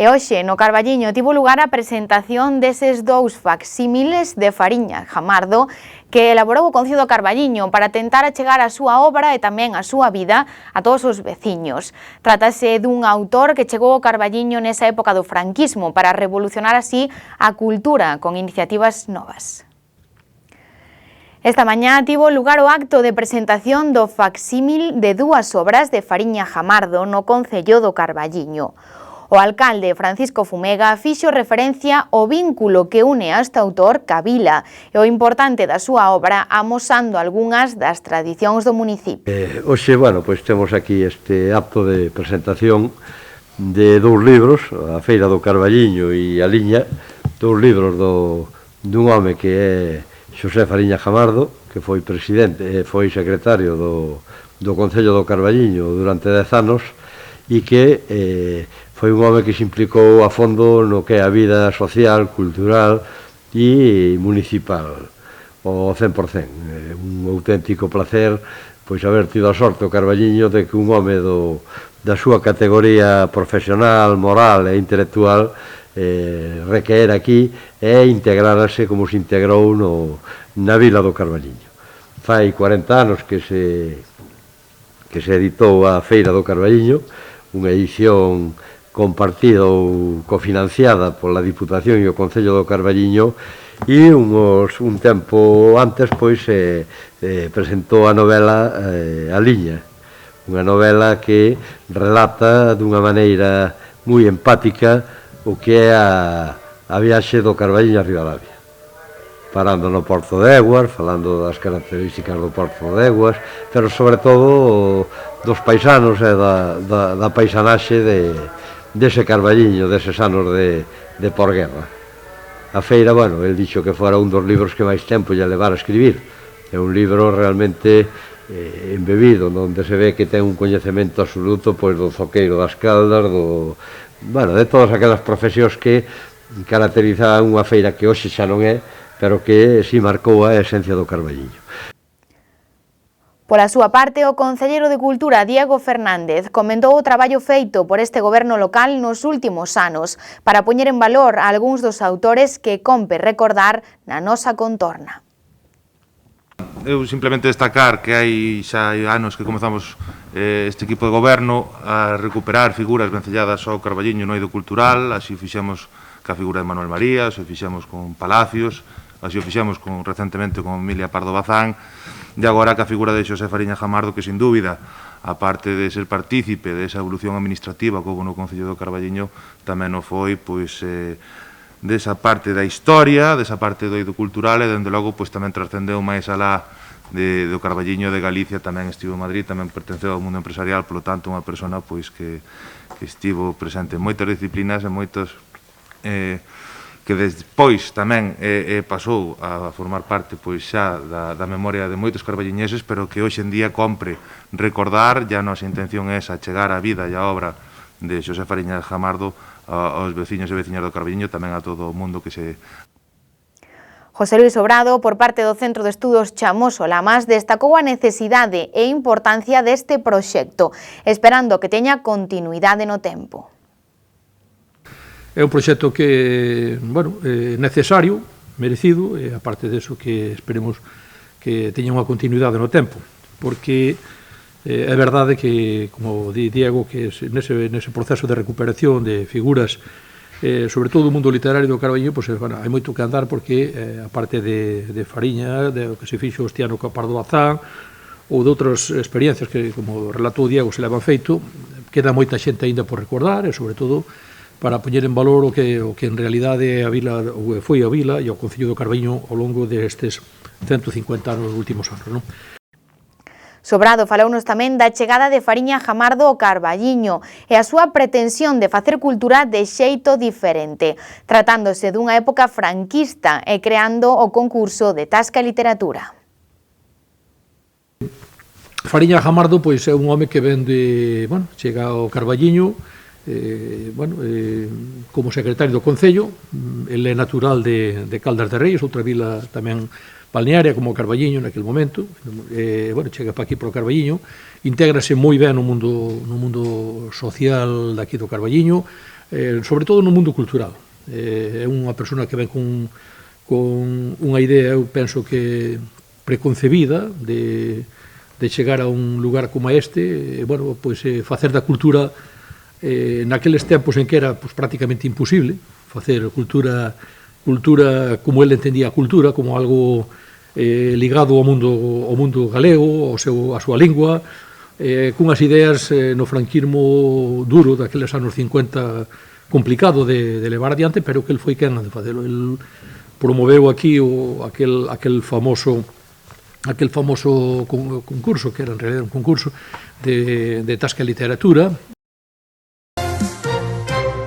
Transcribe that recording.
E hoxe, no Carballiño, tivo lugar a presentación deses dous facsímiles de Fariña Jamardo que elaborou o Concello do Carballiño para tentar achegar a súa obra e tamén a súa vida a todos os veciños. Trátase dun autor que chegou ao Carballiño nesa época do franquismo para revolucionar así a cultura con iniciativas novas. Esta mañá tivo lugar o acto de presentación do facsímil de dúas obras de Fariña Jamardo no Concello do Carballiño. O alcalde Francisco Fumega fixo referencia ao vínculo que une a este autor ca vila e o importante da súa obra amosando algunhas das tradicións do municipio. Hoxe, pois temos aquí este acto de presentación de dous libros, A Feira do Carballiño e A Liña, dous libros dun home que é Xosé Fariña Jamardo, que foi presidente e foi secretario do Concello do Carballiño durante 10 anos e que foi un home que se implicou a fondo no que é a vida social, cultural e municipal ao 100%. Un auténtico placer pois haber tido a sorte o Carballiño de que un home da súa categoría profesional, moral e intelectual requerer aquí e integrarase como se integrou na vila do Carballiño. Fai 40 anos que se editou a Feira do Carballiño, unha edición compartida ou cofinanciada pola Diputación e o Concello do Carballiño, e un tempo antes pois presentou a novela A Liña, unha novela que relata dunha maneira moi empática o que é a viaxe do Carballiño a Ribadavia, parando no Porto de Eguas, falando das características do Porto de Eguas, pero sobre todo dos paisanos e da paisanaxe dese Carballiño, deses anos de porguerra. A feira, el dixo que fora un dos libros que máis tempo lle levara a escribir. É un libro realmente embebido, onde se ve que ten un coñecemento absoluto pois do zoqueiro das Caldas, de todas aquelas profesións que caracterizaban unha feira que hoxe xa non é, pero que si marcou a esencia do Carballiño. Pola súa parte, o concelleiro de Cultura, Diego Fernández, comentou o traballo feito por este goberno local nos últimos anos para poñer en valor a algúns dos autores que compre recordar na nosa contorna. Eu simplemente destacar que hai xa anos que comezamos este equipo de goberno a recuperar figuras vencelladas ao Carballiño no eido cultural, así o fixemos ca figura de Manuel María, así o fixemos con Palacios, así o fixemos recentemente con Emilia Pardo Bazán, e agora ca figura de Xosé Fariña Jamardo, que sin dúbida, aparte de ser partícipe desa evolución administrativa que houve no Concello do Carballiño, tamén o foi, pois, desa parte da historia, desa parte do eido cultural e, dende logo, pois tamén trascendeu máis alá do Carballiño de Galicia, tamén estivo en Madrid, tamén pertenceu ao mundo empresarial, polo tanto, unha persona pois que estivo presente en moitas disciplinas e moitos que despois tamén pasou a formar parte pois xa da memoria de moitos carballiñeses, pero que hoxe en día compre recordar, e a nosa intención é achegar a vida e a obra de Xosé Fariña Jamardo aos veciños e veciñas do Carballiño, tamén a todo o mundo que se... José Luis Obrado, por parte do Centro de Estudos Chamoso Lamas, destacou a necesidade e importancia deste proxecto, esperando que teña continuidade no tempo. É un proxecto que, necesario, merecido, e aparte deso que esperemos que teña unha continuidade no tempo, porque é verdade que, como di Diego, que nese proceso de recuperación de figuras, sobre todo o mundo literario do Carballiño, hai moito que andar, porque, aparte de Fariña, do que se fixo este ano co Pardo Bazán, ou de outras experiencias que, como relatou Diego, se levan feito, queda moita xente aínda por recordar, e, sobre todo, para poñer en valor o que en realidade foi a vila e o Concello do Carballiño ao longo destes 150 anos dos últimos anos, non? Sobrado falounos tamén da chegada de Fariña Jamardo ao Carballiño e a súa pretensión de facer cultura de xeito diferente, tratándose dunha época franquista e creando o concurso de Tasca e Literatura. Fariña Jamardo pois é un home que chega ao Carballiño como secretario do Concello. Ele é natural de Caldas de Reis, outra vila tamén balnearia como o Carballiño naquele momento. Chega para aquí para o Carballiño, intégrase moi ben no mundo social daqui do Carballiño, sobre todo no mundo cultural. É unha persona que ven con unha idea, eu penso que preconcebida de chegar a un lugar como este, bueno, pois facer da cultura naqueles tempos en que era prácticamente imposible facer cultura como ele entendía a cultura, como algo ligado ao mundo galego, a súa lingua, cunhas ideas no franquismo duro daqueles anos 50 complicado de levar adiante, pero que el foi quen de facelo. El promoveu aquí aquel famoso concurso, que era en realidad un concurso de tasca e literatura,